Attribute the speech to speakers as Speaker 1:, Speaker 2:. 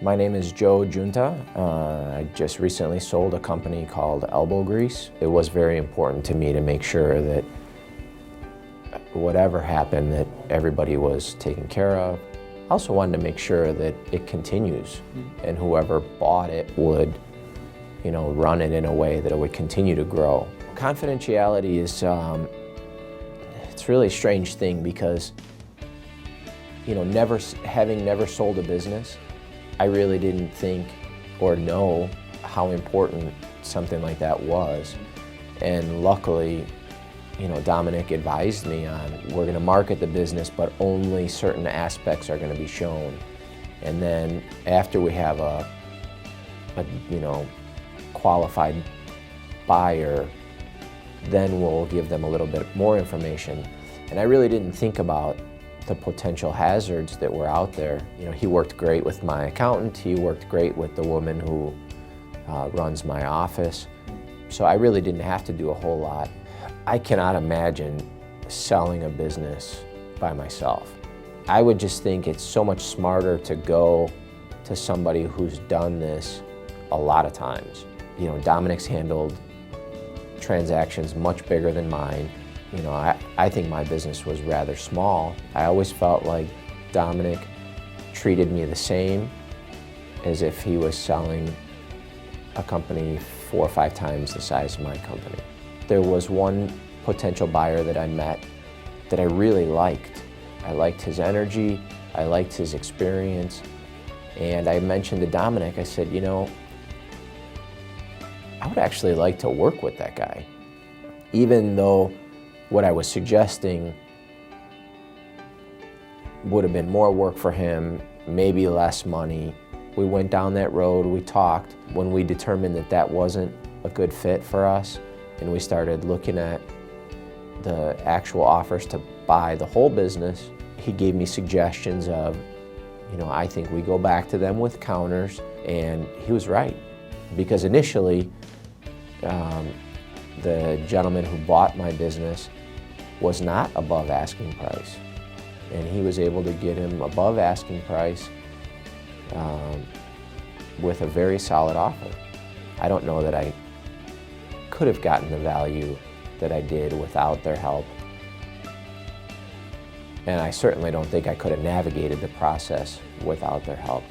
Speaker 1: My name is Joe Junta. I just recently sold a company called Elbow Grease. It was very important to me to make sure that whatever happened, that everybody was taken care of. I also wanted to make sure that it continues and whoever bought it would, run it in a way that it would continue to grow. Confidentiality is, it's really a strange thing because, having never sold a business, I really didn't think or know how important something like that was. And luckily, Dominic advised me on, we're going to market the business, but only certain aspects are going to be shown. And then after we have a qualified buyer, then we'll give them a little bit more information. And I really didn't think about the potential hazards that were out there. He worked great with my accountant, he worked great with the woman who runs my office. So I really didn't have to do a whole lot. I cannot imagine selling a business by myself. I would just think it's so much smarter to go to somebody who's done this a lot of times. Dominic's handled transactions much bigger than mine. I think my business was rather small. I always felt like Dominic treated me the same as if he was selling a company 4 or 5 times the size of my company. There was one potential buyer that I met that I really liked. I liked his energy, I liked his experience, and I mentioned to Dominic, I said, I would actually like to work with that guy. Even though what I was suggesting would have been more work for him, maybe less money. We went down that road, we talked. When we determined that that wasn't a good fit for us, and we started looking at the actual offers to buy the whole business, he gave me suggestions of, I think we go back to them with counters, and he was right. Because initially, the gentleman who bought my business was not above asking price. And he was able to get him above asking price with a very solid offer. I don't know that I could have gotten the value that I did without their help. And I certainly don't think I could have navigated the process without their help.